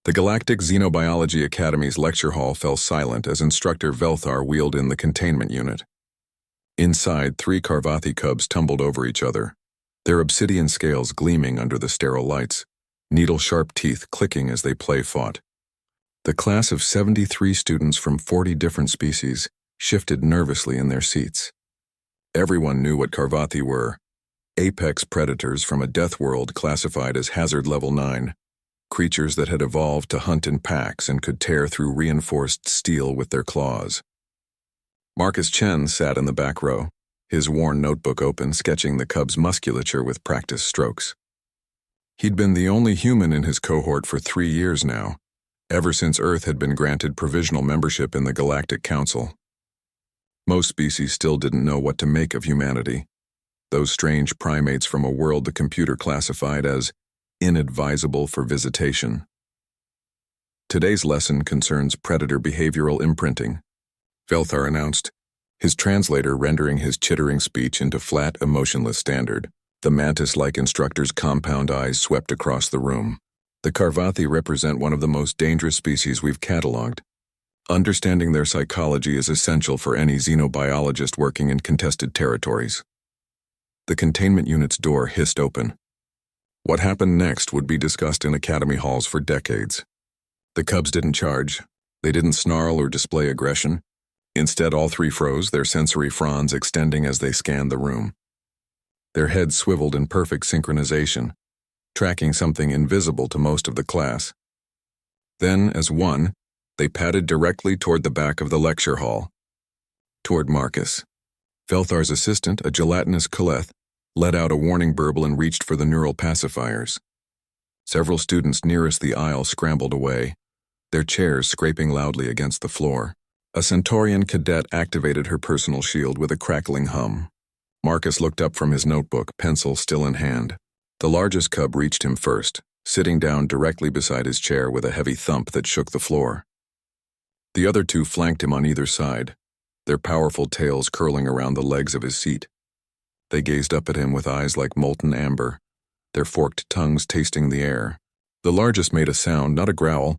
The Galactic Xenobiology Academy's lecture hall fell silent as Instructor Velthar wheeled in the containment unit. Inside, 3 Karvathi cubs tumbled over each other, their obsidian scales gleaming under the sterile lights, needle-sharp teeth clicking as they play-fought. The class of 73 students from 40 different species shifted nervously in their seats. Everyone knew what Karvathi were: apex predators from a death world classified as hazard level 9, creatures that had evolved to hunt in packs and could tear through reinforced steel with their claws. Marcus Chen sat in the back row, his worn notebook open, sketching the cub's musculature with practiced strokes. He'd been the only human in his cohort for 3 years now, ever since Earth had been granted provisional membership in the Galactic Council. Most species still didn't know what to make of humanity, those strange primates from a world the computer classified as inadvisable for visitation. Today's lesson concerns predator behavioral imprinting, Velthar announced, his translator rendering his chittering speech into flat, emotionless standard. The mantis-like instructor's compound eyes swept across the room. The Karvathi represent one of the most dangerous species we've cataloged. Understanding their psychology is essential for any xenobiologist working in contested territories. The containment unit's door hissed open. What happened next would be discussed in academy halls for decades. The cubs didn't charge. They didn't snarl or display aggression. Instead, all 3 froze, their sensory fronds extending as they scanned the room. Their heads swiveled in perfect synchronization, tracking something invisible to most of the class. Then, as one, they padded directly toward the back of the lecture hall, toward Marcus. Velthar's assistant, a gelatinous Kaleth, let out a warning burble and reached for the neural pacifiers. Several students nearest the aisle scrambled away, their chairs scraping loudly against the floor. A Centaurian cadet activated her personal shield with a crackling hum. Marcus looked up from his notebook, pencil still in hand. The largest cub reached him first, sitting down directly beside his chair with a heavy thump that shook the floor. The other 2 flanked him on either side, their powerful tails curling around the legs of his seat. They gazed up at him with eyes like molten amber, their forked tongues tasting the air. The largest made a sound, not a growl,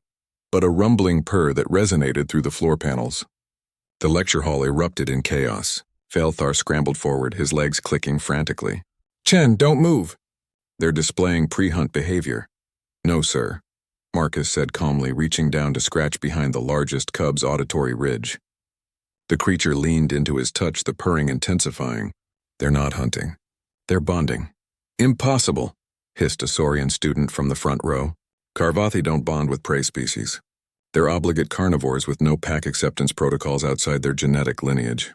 but a rumbling purr that resonated through the floor panels. The lecture hall erupted in chaos. Velthar scrambled forward, his legs clicking frantically. "Chen, don't move!" They're displaying pre-hunt behavior. "No, sir," Marcus said calmly, reaching down to scratch behind the largest cub's auditory ridge. The creature leaned into his touch, the purring intensifying. "They're not hunting. They're bonding." "Impossible," hissed a Saurian student from the front row. "Karvathi don't bond with prey species. They're obligate carnivores with no pack acceptance protocols outside their genetic lineage."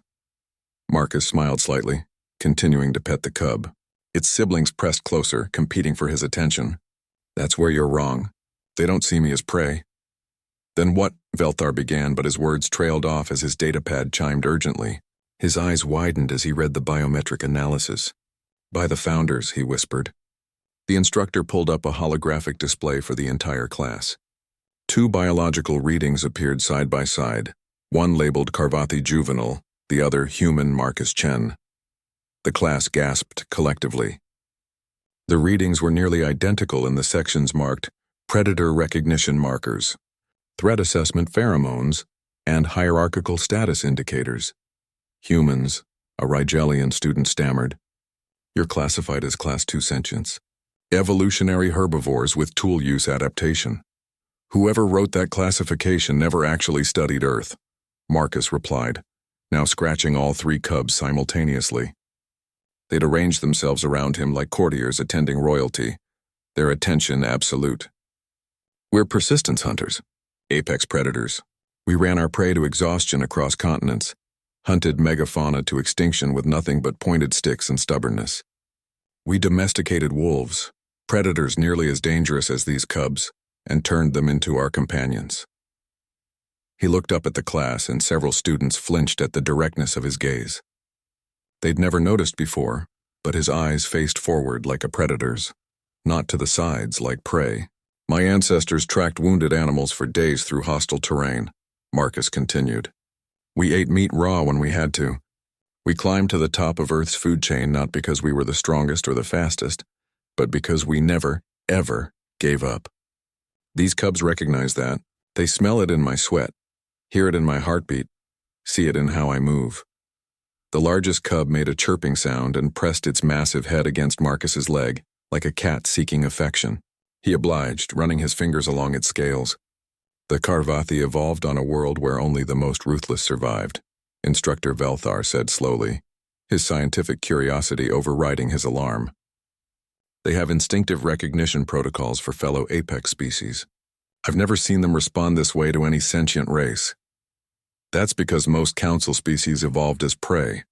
Marcus smiled slightly, continuing to pet the cub. Its siblings pressed closer, competing for his attention. "That's where you're wrong. They don't see me as prey." "Then what?" Velthar began, but his words trailed off as his datapad chimed urgently. His eyes widened as he read the biometric analysis. "By the founders," he whispered. The instructor pulled up a holographic display for the entire class. 2 biological readings appeared side by side, one labeled Karvathi Juvenile, the other Human Marcus Chen. The class gasped collectively. The readings were nearly identical in the sections marked Predator Recognition Markers, Threat Assessment Pheromones, and Hierarchical Status Indicators. "Humans," a Rigelian student stammered. "You're classified as Class 2 sentients. Evolutionary herbivores with tool use adaptation. Whoever wrote that classification never actually studied Earth," Marcus replied, now scratching all 3 cubs simultaneously. They'd arranged themselves around him like courtiers attending royalty, their attention absolute. "We're persistence hunters, apex predators. We ran our prey to exhaustion across continents, hunted megafauna to extinction with nothing but pointed sticks and stubbornness. We domesticated wolves, predators nearly as dangerous as these cubs, and turned them into our companions." He looked up at the class, and several students flinched at the directness of his gaze. They'd never noticed before, but his eyes faced forward like a predator's, not to the sides like prey. "My ancestors tracked wounded animals for days through hostile terrain," Marcus continued. "We ate meat raw when we had to. We climbed to the top of Earth's food chain not because we were the strongest or the fastest, but because we never, ever gave up. These cubs recognize that. They smell it in my sweat, hear it in my heartbeat, see it in how I move. The largest cub made a chirping sound and pressed its massive head against Marcus's leg, like a cat seeking affection. He obliged, running his fingers along its scales. The Karvathi evolved on a world where only the most ruthless survived, Instructor Velthar said slowly, his scientific curiosity overriding his alarm. They have instinctive recognition protocols for fellow apex species. I've never seen them respond this way to any sentient race. That's because most council species evolved as prey,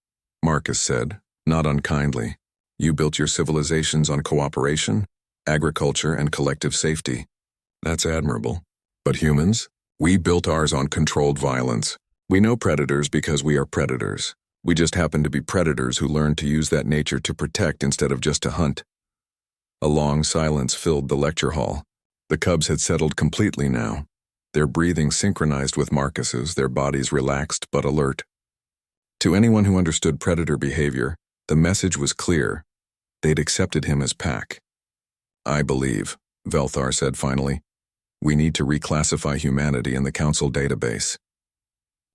Marcus said, not unkindly. You built your civilizations on cooperation, agriculture, and collective safety. That's admirable. But humans? We built ours on controlled violence. We know predators because we are predators. We just happen to be predators who learned to use that nature to protect instead of just to hunt. A long silence filled the lecture hall. The cubs had settled completely now. Their breathing synchronized with Marcus's, their bodies relaxed but alert. To anyone who understood predator behavior, the message was clear. They'd accepted him as pack. I believe, Velthar said finally, we need to reclassify humanity in the council database.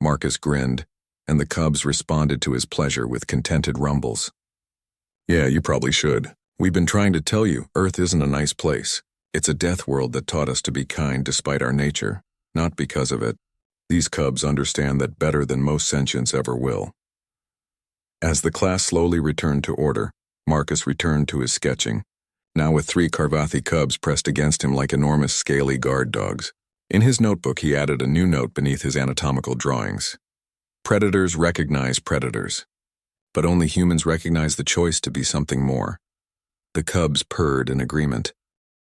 Marcus grinned, and the cubs responded to his pleasure with contented rumbles. Yeah, you probably should. We've been trying to tell you, Earth isn't a nice place. It's a death world that taught us to be kind despite our nature, not because of it. These cubs understand that better than most sentients ever will. As the class slowly returned to order, Marcus returned to his sketching, now with 3 Karvathi cubs pressed against him like enormous scaly guard dogs. In his notebook, he added a new note beneath his anatomical drawings. Predators recognize predators, but only humans recognize the choice to be something more. The cubs purred in agreement.